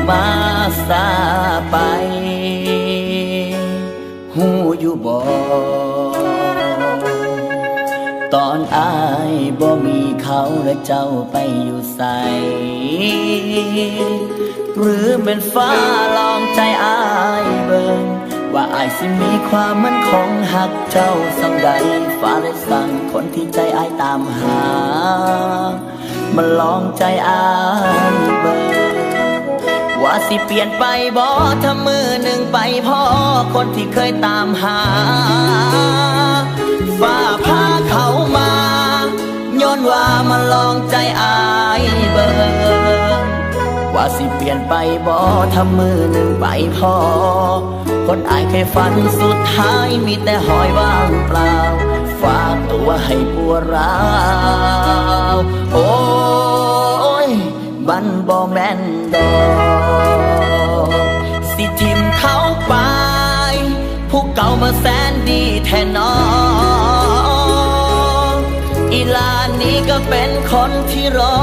มาซาไปหูอยู่บ่ตอนอายบ่มีเขาและเจ้าไปอยู่ใสหรือเป็นฟ้าลองใจอายเบิ่งว่าอายสิมีความมั่นคงหักเจ้าสังใดฟ้าได้สั่งคนที่ใจอายตามหามาลองใจอายเบิ่งว่าสิเปลี่ยนไปบ่ถ้ามือหนึ่งไปพ่อคนที่เคยตามหาฟ้าพาเขามาย้อนว่ามาลองใจอายเบิ่งว่าสิเปลี่ยนไปบ่ถ้ามือหนึ่งไปพ่อคนอายเคยฝันสุดท้ายมีแต่หอยว่างเปล่าฝากตัวให้ปวดร้าวโอ้ยบันบ่แม่นดอกสิทิมเขาไปผู้เก่ามาแสนดีแทนน้องอีลานี้ก็เป็นคนที่รอ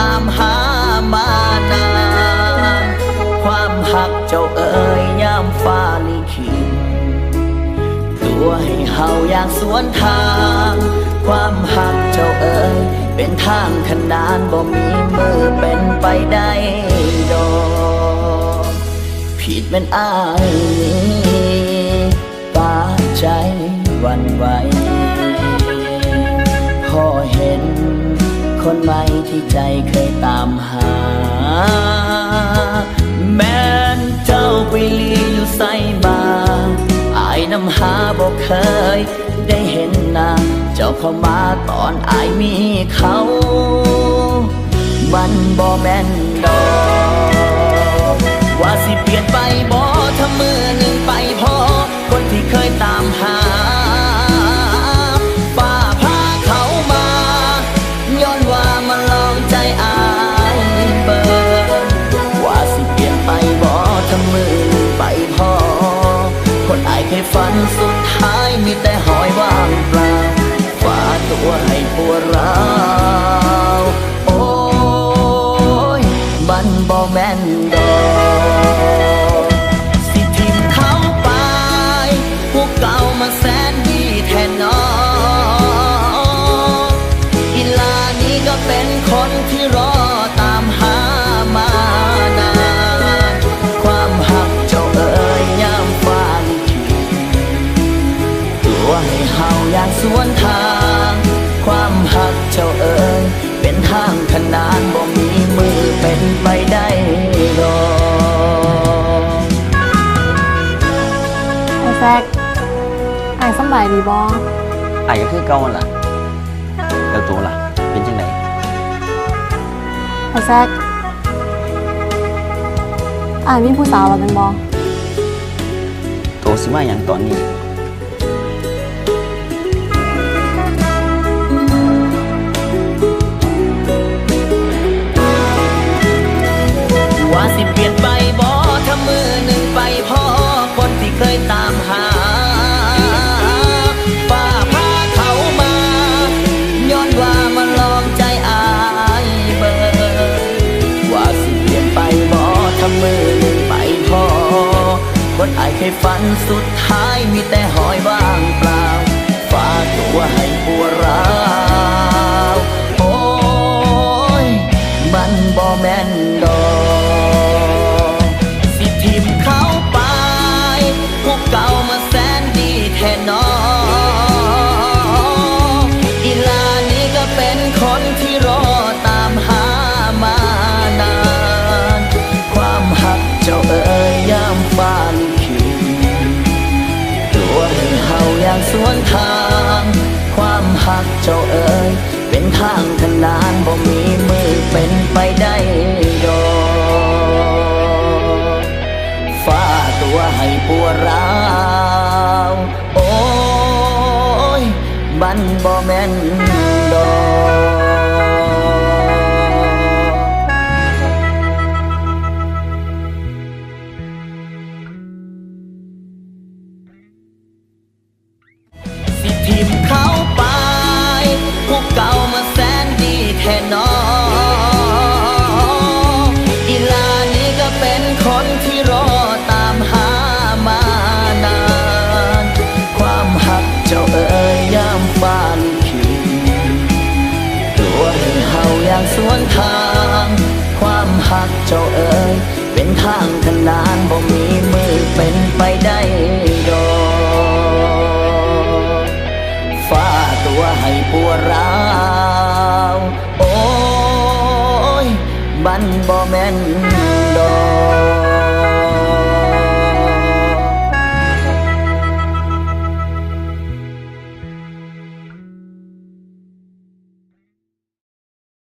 ตามหามานานความหักเจ้าเอ๋ยยามฟ้าลิขิตตัวให้เฮาอยากสวนทางความหักเจ้าเอ๋ยเป็นทางขนานบ่มีมือเป็นไปได้ดอกผิดเป็นอ้ายปาใจวันไหวพอเห็นคนใหม่ที่ใจเคยตามหาแม้นเจ้าไปลีอยู่ไสมาอายนำหาบ่เคยได้เห็นหน้าเจ้าเข้ามาตอนอายมีเขามันบ่แม่นดอกว่าสิเปลี่ยนไปบ่ถ้ามือหนึ่งไปพอคนที่เคยตามหาฟ้าพาเขามาย้อนว่ามาลองใจอายเบิ่งว่าสิเปลี่ยนไปบ่ถ้ามือหนึ่งไปพอคนอายเคยฝันสุดท้ายมีแต่หอยว่างเปล่าฝากตัวให้ปวดร้าวโอ้ยมันบ่แม่นดอกสิทิมเขาไปพวกเก่ามาแสนดีแทนน้องอีลานี้ก็เป็นคนที่รอตามหามานานความหักเจ้าเอ๋ยยามฟ้าลิขิตตัวให้เฮาอยากสวนทางความหักเจ้าเอ๋ยเป็นทางขนานบ่มีมือเป็นไปได้ดอกไอ้แซกไอ้สำบายดีบ่ไอ้ก็คือเก่าล่ะแล้วตัวล่ะเป็นจังไดไอ้แซกไอ้มีผู้สาวแล้วเป็นบ่ตัวสิมาหยังตอนนี้ว่าสิเปลี่ยนไปบ่ถ้ามือหนึ่งไปพ่อคนที่เคยตามหาฟ้าพาเขามาย้อนว่ามาลองใจอายเบิ่งว่าสิเปลี่ยนไปบ่ถ้ามือหนึ่งไปพ่อคนอายเคยฝันสุดท้ายมีแต่หอยว่างเปล่าฝากตัวให้ปวดร้าวโอ้ยมันบ่แม่นดอกสิทิมเขาไปพวกเก่ามาแสนดีแทนน้องอีลานี้ก็เป็นคนที่รอตามหามานานความหักเจ้าเอ๋ยยามฟ้าลิขิตตัวให้เฮาอย่างสวนทางความหักเจ้าเอ๋ยเป็นทางขนานบ่มีมือเป็นไปได้ดอกฟ้าตัวให้ปวดร้าวโอ้ยมันบ่แม่นดอกสิทิมเขาไปพวกเก่ามาแสนดีแทนน้องอีลานี้ก็เป็นค จ้าเอ๋ยเป็นทางขนานบ่มีมือเป็นไปได้ดอกฟ้าตัวให้ปวดร้าวโอ้ยบันบ่แม่นดอก